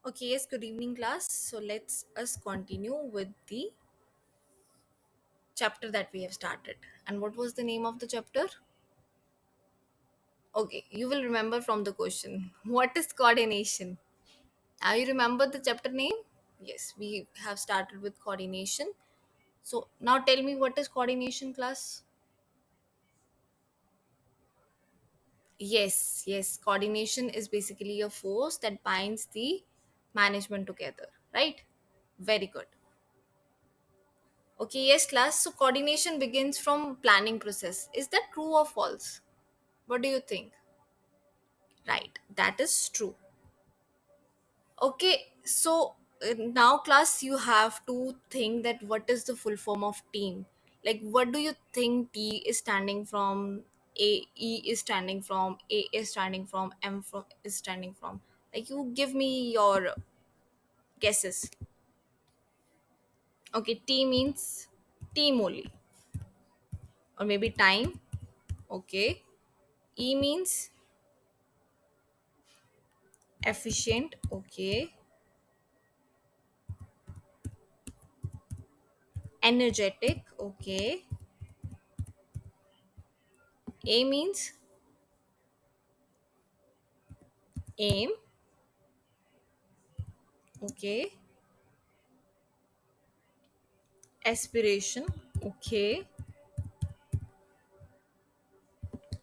Okay, yes, good evening, class. So let's us continue with the chapter that we have started. And what was the name of the chapter? Okay, you will remember from the question. What is coordination? Now you remember the chapter name? Yes, we have started with coordination. So now tell me what is coordination, class? Yes. Coordination is basically a force that binds the management together, right? Very good. Okay, yes, class. So coordination begins from planning process. Is that true or false? What do you think? Right, that is true. Okay, so now class you have to think that what is the full form of team? Like what do you think T is standing from, A E is standing from, A is standing from, M from is standing from? Like you give me your guesses. Okay, T means team only or maybe time. Okay. E means efficient. Okay. Energetic. Okay. A means aim. Okay. Aspiration. Okay.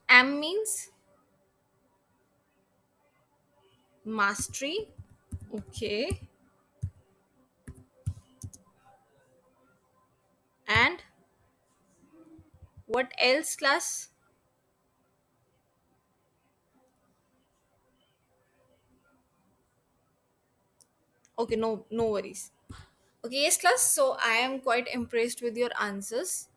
M means mastery. Okay. And what else, class? Okay, no worries. Okay, yes, class. So I am quite impressed with your answers.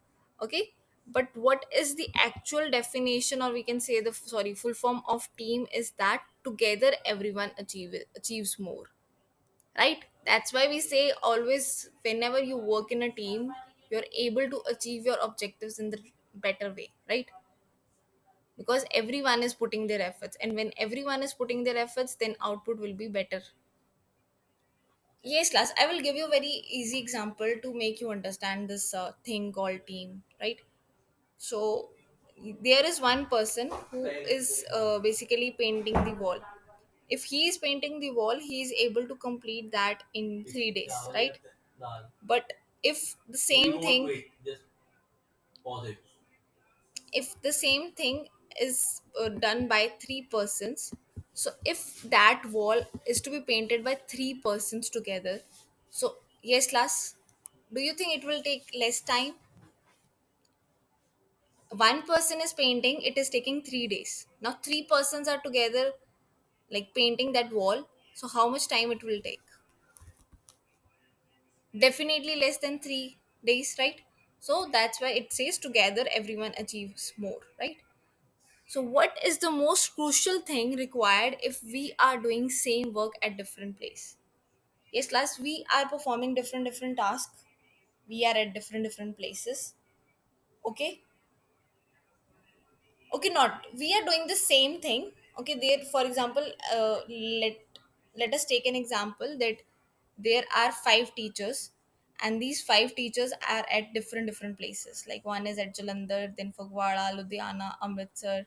Okay, but what is the actual definition, or we can say the full form of team is that together everyone achieves more, right? That's why we say always whenever you work in a team, you're able to achieve your objectives in the better way, right? Because everyone is putting their efforts, and when everyone is putting their efforts, then output will be better. Yes, class, I will give you a very easy example to make you understand this thing called team, right? So there is one person who is basically painting the wall. If he is painting the wall, he is able to complete that in 3 days, right? But if the same thing if the same thing is done by three persons, so if that wall is to be painted by three persons together, so yes, class, do you think it will take less time? One person is painting, it is taking 3 days. Now three persons are together, like painting that wall, so how much time it will take? Definitely less than 3 days, right? So that's why it says together everyone achieves more, right? So, what is the most crucial thing required if we are doing same work at different place? Yes, class, we are performing different tasks. We are at different places. Okay, okay, not we are doing the same thing. Okay, there, for example, let us take an example that there are five teachers, and these five teachers are at different places. Like one is at Jalandhar, then Fagwara, Ludhiana, Amritsar,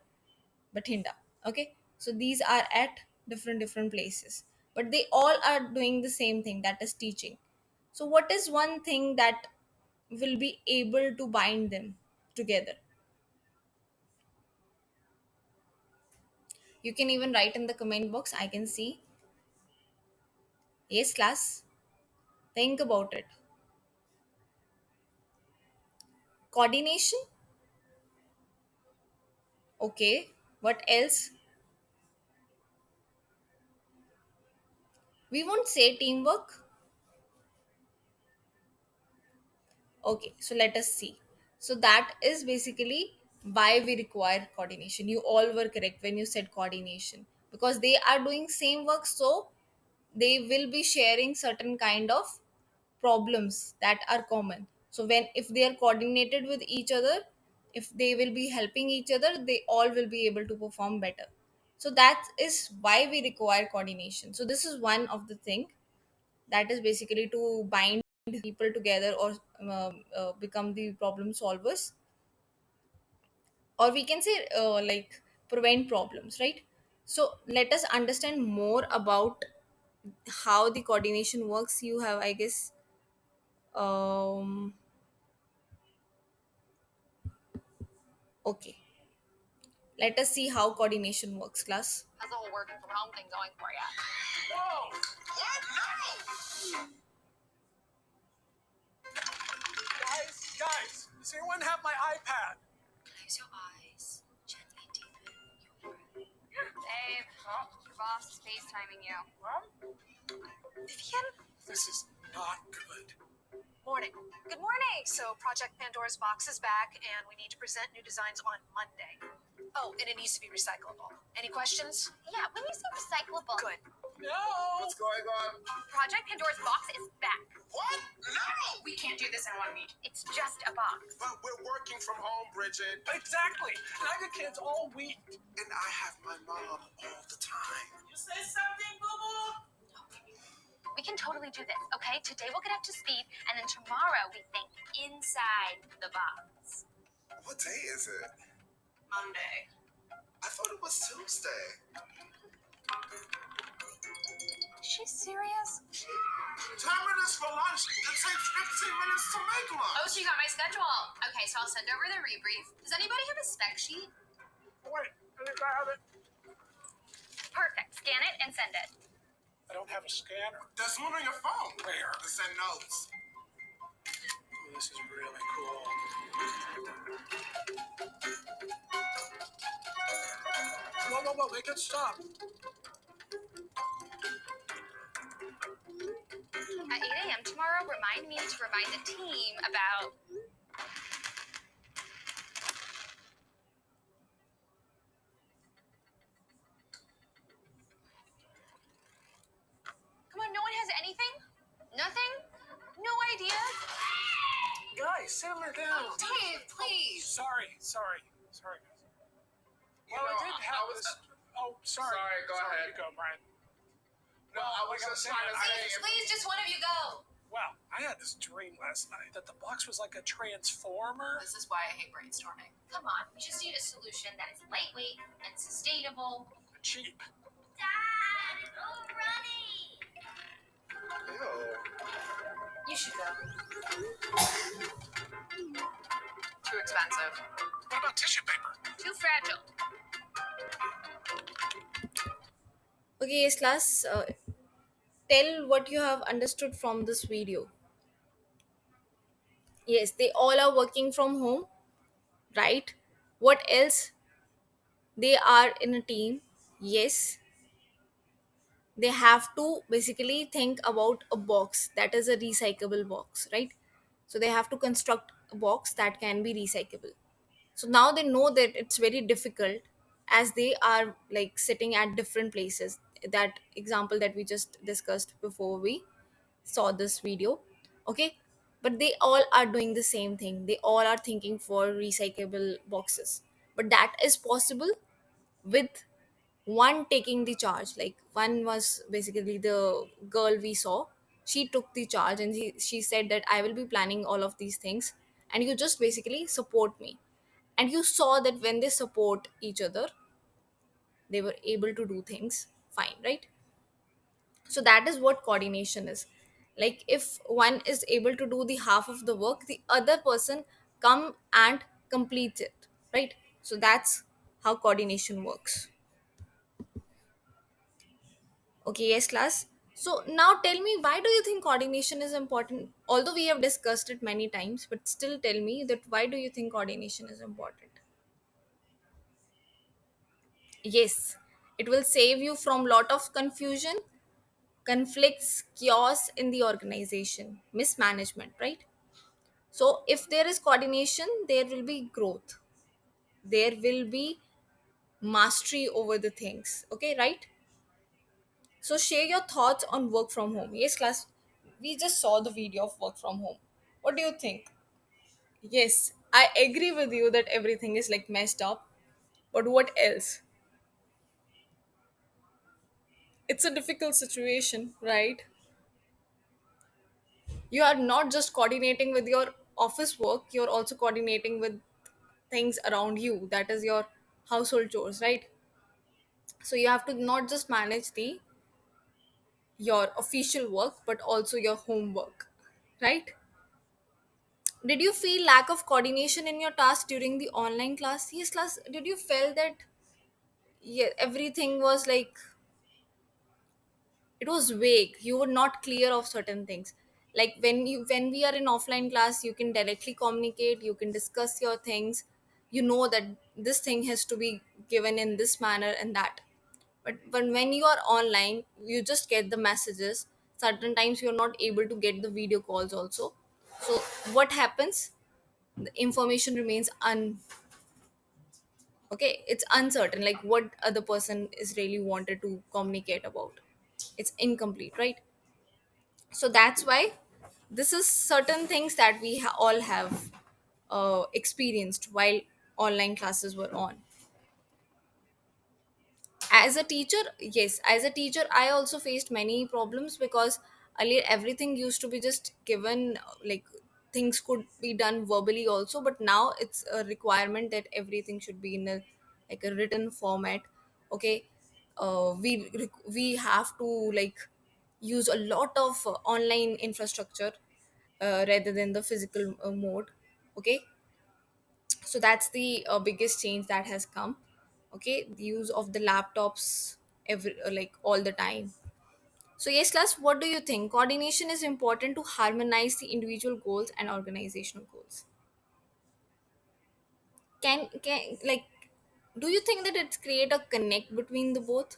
Bathinda. Okay, so these are at different places, but they all are doing the same thing, that is teaching. So what is one thing that will be able to bind them together? You can even write in the comment box, I can see. Yes, class, think about it. Coordination. Okay, what else? We won't say teamwork. Okay, so let us see. So that is basically why we require coordination. You all were correct when you said coordination, because they are doing same work, so they will be sharing certain kind of problems that are common. So when if they are coordinated with each other, if they will be helping each other, they all will be able to perform better. So that is why we require coordination. So this is one of the thing that is basically to bind people together, or become the problem solvers, or we can say like prevent problems, right? So let us understand more about how the coordination works. You have, I guess, um okay, let us see how coordination works, class. How's the whole working from home thing going for you? Whoa! What? No! Guys, does anyone have my iPad? Close your eyes. Gently deepen your breath. Dave, your boss is FaceTiming you. What? Vivian? This is not good. Morning. Good morning. So Project Pandora's box is back, and we need to present new designs on Monday. Oh, and it needs to be recyclable. Any questions? Yeah, when you say recyclable. Good. No. What's going on? Project Pandora's box is back. What? No. We can't do this in 1 week. It's just a box. But we're working from home, Bridget. Exactly. And I got kids all week. And I have my mom all the time. You say something, boo boo? We can totally do this, okay? Today we'll get up to speed, and then tomorrow we think inside the box. What day is it? Monday. I thought it was Tuesday. Is she serious? Terminus for lunch. It takes 15 minutes to make lunch. Oh, so you got my schedule. Okay, so I'll send over the rebrief. Does anybody have a spec sheet? Wait, I think I have it. Perfect. Scan it and send it. I don't have a scanner. There's one on your phone. Where? To send notes. Oh, this is really cool. Whoa, make it stop. At 8 a.m. tomorrow, remind me to remind the team about... Come on, no one has anything? Nothing? No ideas? Guys, simmer down. Oh, Dave, please. Sorry. Well, I did have this... Oh, sorry. Sorry, go ahead. You go, Brian. No, I was just trying to say... Please, just one of you go. Well, I had this dream last night that the box was like a transformer. This is why I hate brainstorming. Come on, we just need a solution that is lightweight and sustainable. Cheap. Dad, go running. Ew. You should go. Too expensive. What about tissue paper? Too fragile. Okay, yes, class, tell what you have understood from this video. Yes, they all are working from home, right? What else? They are in a team. Yes, they have to basically think about a box that is a recyclable box, right? So they have to construct a box that can be recyclable. So now they know that it's very difficult, as they are like sitting at different places. That example that we just discussed before we saw this video. Okay, but they all are doing the same thing. They all are thinking for recyclable boxes, but that is possible with one taking the charge. Like, one was basically the girl we saw. She took the charge, and she said that I will be planning all of these things, and you just basically support me. And you saw that when they support each other, they were able to do things fine, right? So that is what coordination is. Like, if one is able to do the half of the work, the other person come and complete it, right? So that's how coordination works. Okay, yes, class. So now tell me, why do you think coordination is important? Although we have discussed it many times, but still tell me that why do you think coordination is important? Yes, it will save you from lot of confusion, conflicts, chaos in the organization, mismanagement, right? So if there is coordination, there will be growth. There will be mastery over the things. Okay, right? So share your thoughts on work from home. Yes, class. We just saw the video of work from home. What do you think? Yes, I agree with you that everything is like messed up. But what else? It's a difficult situation, right? You are not just coordinating with your office work, you're also coordinating with things around you, that is your household chores, right? So you have to not just manage the your official work but also your homework, right? Did you feel lack of coordination in your task during the online class? Yes, class. Did you feel that, yeah, everything was like, it was vague, you were not clear of certain things? Like when we are in offline class, you can directly communicate, you can discuss your things, you know that this thing has to be given in this manner and that. But when you are online, you just get the messages. Certain times you're not able to get the video calls also. So what happens? The information remains okay, it's uncertain, like what other person is really wanted to communicate about. It's incomplete, right? So that's why this is certain things that we all have experienced while online classes were on. As a teacher, yes, as a teacher I also faced many problems, because earlier everything used to be just given, like things could be done verbally also, but now it's a requirement that everything should be in a like a written format. Okay, we have to like use a lot of online infrastructure rather than the physical mode. Okay, so that's the biggest change that has come. Okay, the use of the laptops every like all the time. So yes, class, what do you think? Coordination is important to harmonize the individual goals and organizational goals. Can like, do you think that it's create a connect between the both?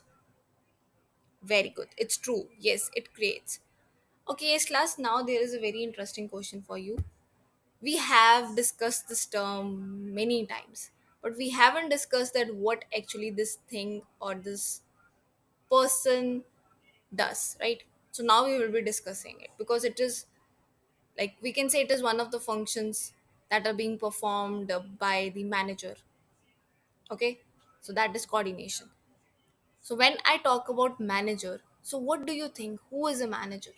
Very good, it's true, yes, it creates. Okay, yes, class, now there is a very interesting question for you. We have discussed this term many times, but we haven't discussed that what actually this thing or this person does, right? So now we will be discussing it, because it is like, we can say it is one of the functions that are being performed by the manager. Okay, so that is coordination. So when I talk about manager, so what do you think, who is a manager?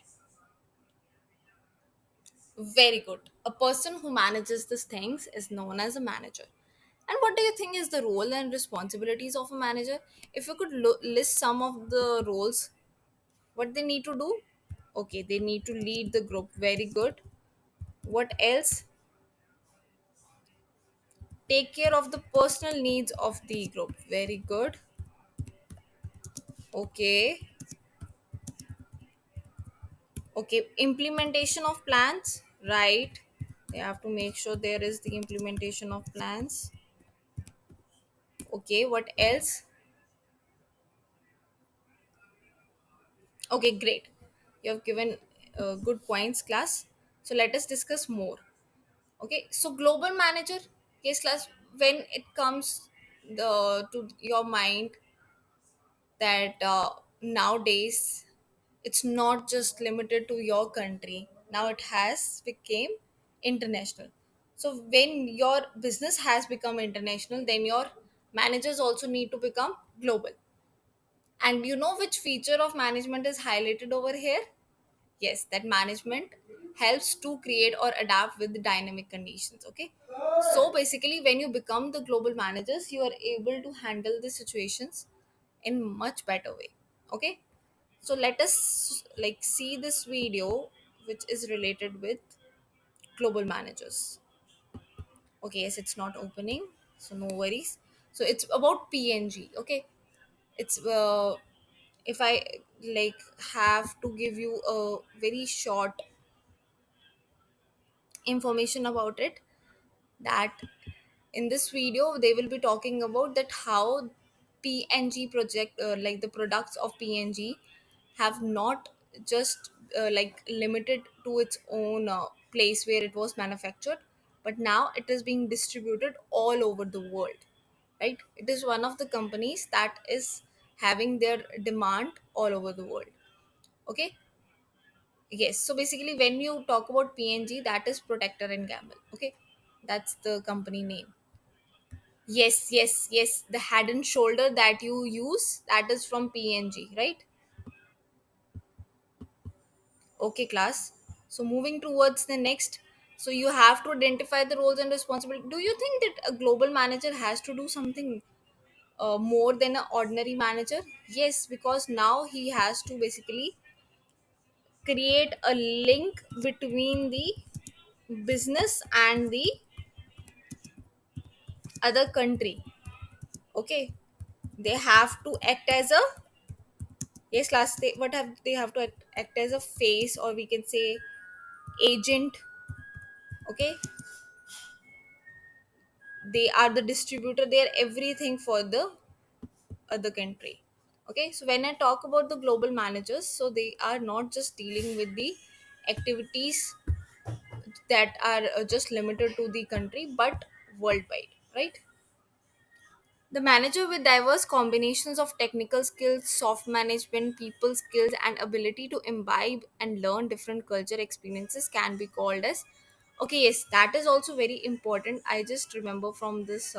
Very good. A person who manages these things is known as a manager. And what do you think is the role and responsibilities of a manager? If you could list some of the roles, what they need to do? Okay, they need to lead the group. Very good. What else? Take care of the personal needs of the group. Very good. Okay. Okay, implementation of plans. Right. They have to make sure there is the implementation of plans. Okay, what else? Okay, great. You have given good points, class. So let us discuss more. Okay, so global manager, yes, class. When it comes to your mind that nowadays it's not just limited to your country. Now it has become international. So when your business has become international, then your managers also need to become global. And you know which feature of management is highlighted over here? Yes, that management helps to create or adapt with the dynamic conditions. Okay, so basically when you become the global managers, you are able to handle the situations in much better way. Okay, so let us like see this video which is related with global managers. Okay, yes, it's not opening, so no worries. So it's about PNG. Okay, it's if I like have to give you a very short information about it, that in this video they will be talking about that how PNG project, like the products of PNG have not just like limited to its own place where it was manufactured, but now it is being distributed all over the world, right? It is one of the companies that is having their demand all over the world. Okay, yes, so basically when you talk about PNG, that is Protector and Gamble. Okay, that's the company name. Yes, yes, yes, the head and shoulder that you use, that is from PNG, right? Okay, class. So moving towards the next, so you have to identify the roles and responsibility. Do you think that a global manager has to do something more than an ordinary manager? Yes, because now he has to basically create a link between the business and the other country. Okay, they have to act as a, yes, class. They what have they have to act as a face, or we can say agent. Okay, they are the distributor. They are everything for the other country. Okay, so when I talk about the global managers, so they are not just dealing with the activities that are just limited to the country but worldwide, right? The manager with diverse combinations of technical skills, soft management, people skills, and ability to imbibe and learn different culture experiences can be called as. Okay, yes, that is also very important. I just remember from this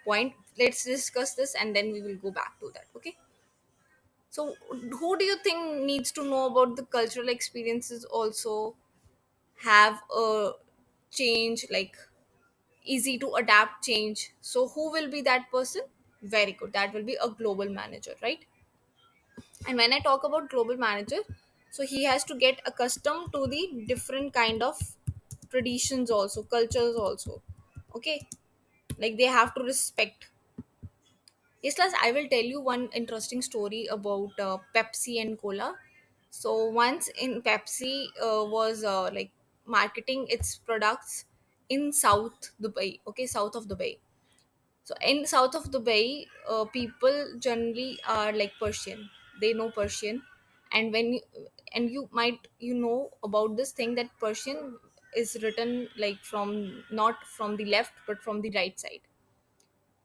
point. Let's discuss this and then we will go back to that. Okay. So, who do you think needs to know about the cultural experiences also have a change, like easy to adapt change? So, who will be that person? Very good. That will be a global manager, right? And when I talk about global manager, so he has to get accustomed to the different kind of traditions also, cultures also. Okay, like they have to respect. Yes, Las, I will tell you one interesting story about Pepsi and Cola. So once in Pepsi was like marketing its products in South Dubai, okay, south of Dubai. So in south of Dubai, people generally are like Persian. They know Persian, and when you, and you might know about this thing that Persian is written like from not from the left but from the right side.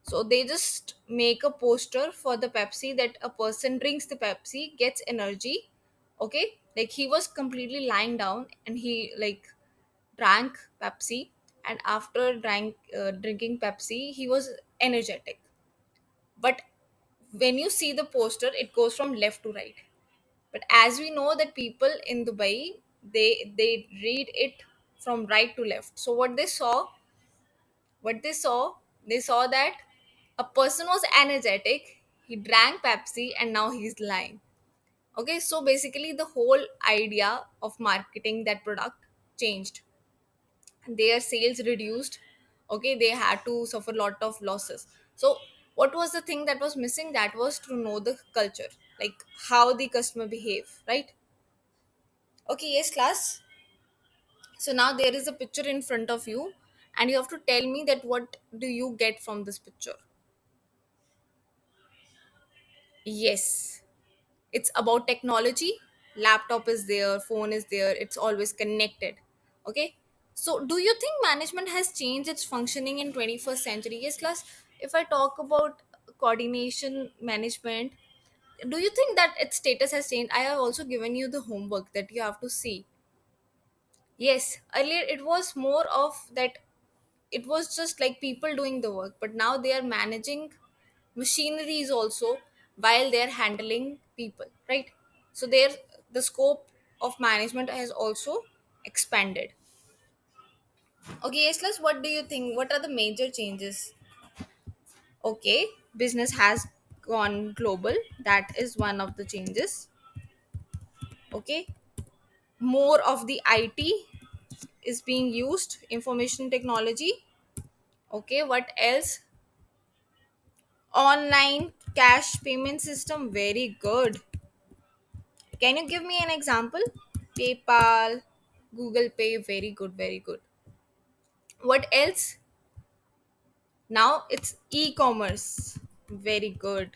So they just make a poster for the Pepsi that a person drinks the Pepsi, gets energy. Okay, like he was completely lying down and he like drank Pepsi, and after drinking Pepsi, he was energetic. But when you see the poster, it goes from left to right. But as we know that people in Dubai, they read it from right to left. So what they saw that a person was energetic, he drank Pepsi, and now he's lying. Okay, so basically the whole idea of marketing that product changed. Their sales reduced. Okay, they had to suffer a lot of losses. So what was the thing that was missing? That was to know the culture, like how the customer behave, right? Okay, yes, class. So now there is a picture in front of you, and you have to tell me that what do you get from this picture. Yes, it's about technology. Laptop is there, phone is there, it's always connected. Okay, so do you think management has changed its functioning in 21st century? Yes, class. If I talk about coordination management, do you think that its status has changed? I have also given you the homework that you have to see. Yes, earlier it was more of that, it was just like people doing the work, but now they are managing machineries also while they're handling people, right? So there, the scope of management has also expanded. Okay, Yeslas, what do you think? What are the major changes? Okay, business has gone global. That is one of the changes. Okay, more of the IT is being used, information technology. Okay, what else? Online cash payment system, very good. Can you give me an example? PayPal, Google Pay, very good, very good. What else? Now it's e-commerce, very good.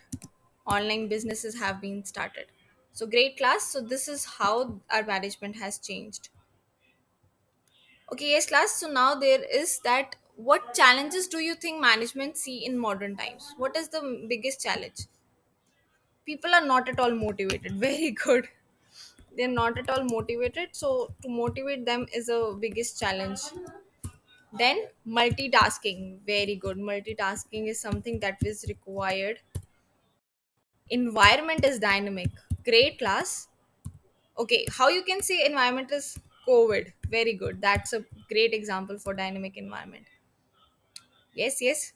Online businesses have been started. So great, class. So this is how our management has changed. Okay, yes, class. So now there is that, what challenges do you think management see in modern times? What is the biggest challenge? People are not at all motivated. Very good. They're not at all motivated, so to motivate them is a biggest challenge. Then multitasking, very good. Multitasking is something that is required. Environment is dynamic, great, class. Okay, how you can say environment is COVID? Very good. That's a great example for dynamic environment. Yes, yes.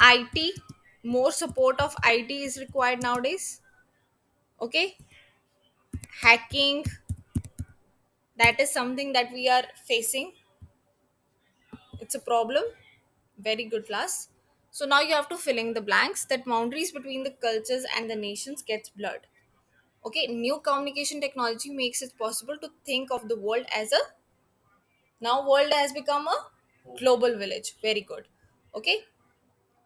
IT, more support of IT is required nowadays. Okay, hacking, that is something that we are facing. It's a problem. Very good, class. So now you have to fill in the blanks that boundaries between the cultures and the nations gets blurred. Okay, new communication technology makes it possible to think of the world as a, now world has become a global village. Very good. Okay,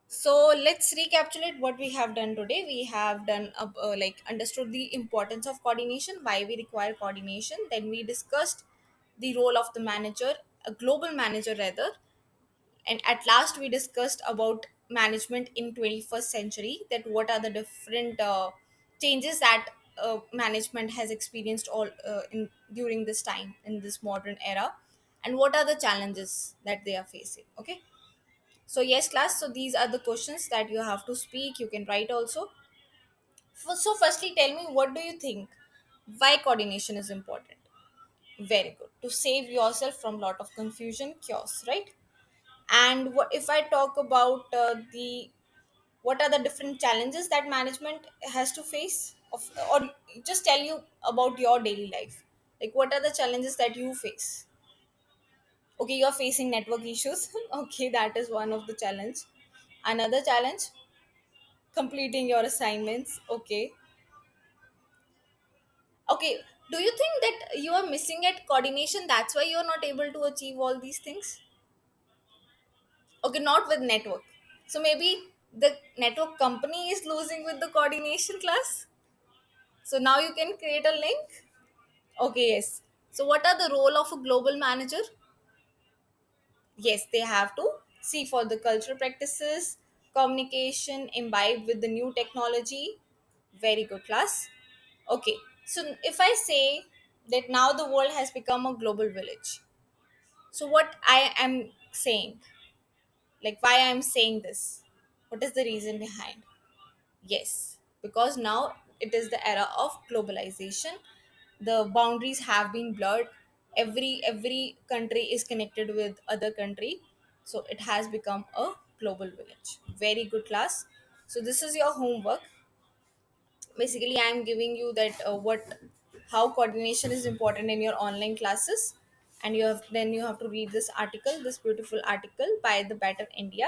so let's recapitulate what we have done today. We have done like understood the importance of coordination, why we require coordination. Then we discussed the role of the manager, a global manager rather, and at last we discussed about management in 21st century, that what are the different changes that management has experienced all in during this time in this modern era, and what are the challenges that they are facing. Okay, so yes, class, so these are the questions that you have to speak, you can write also. So firstly, tell me, what do you think, why coordination is important? Very good, to save yourself from lot of confusion, chaos, right? And what if I talk about the what are the different challenges that management has to face of, or just tell you about your daily life, like what are the challenges that you face? Okay, you're facing network issues. Okay, that is one of the challenge. Another challenge, completing your assignments. Okay, okay, do you think that you are missing at coordination, that's why you're not able to achieve all these things? Okay, not with network. So maybe the network company is losing with the coordination, class. So now you can create a link. Okay, yes. So what are the role of a global manager? Yes, they have to see for the cultural practices, communication, imbibe with the new technology. Very good, class. Okay. So if I say that now the world has become a global village, so what I am saying, like why I am saying this, what is the reason behind? Yes, because now it is the era of globalization. The boundaries have been blurred. Every country is connected with other country, so it has become a global village. Very good, class. So this is your homework. Basically, I am giving you that what how coordination is important in your online classes, and you have to read this article, this beautiful article by the Better India.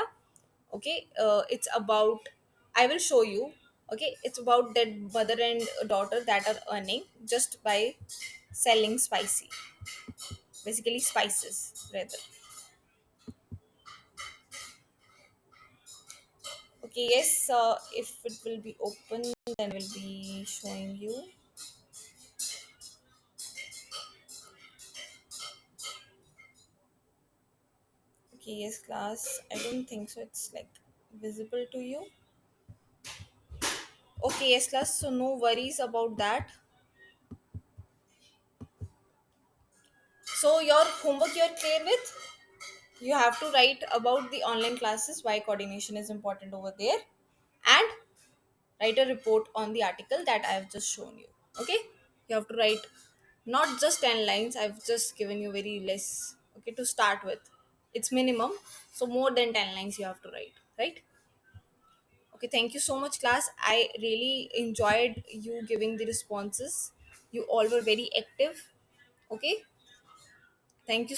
Okay, it's about, I will show you. Okay, it's about that mother and daughter that are earning just by selling spicy, basically spices rather. Okay, yes, if it will be open, then we'll be showing you. Okay, yes, class, I don't think so it's like visible to you. Okay, yes, class, so no worries about that. So your homework you're clear with, you have to write about the online classes, why coordination is important over there, and write a report on the article that I have just shown you. Okay, you have to write not just 10 lines, I've just given you very less. Okay, to start with, it's minimum, so more than 10 lines you have to write, right? Okay, thank you so much, class. I really enjoyed you giving the responses. You all were very active. Okay, thank you.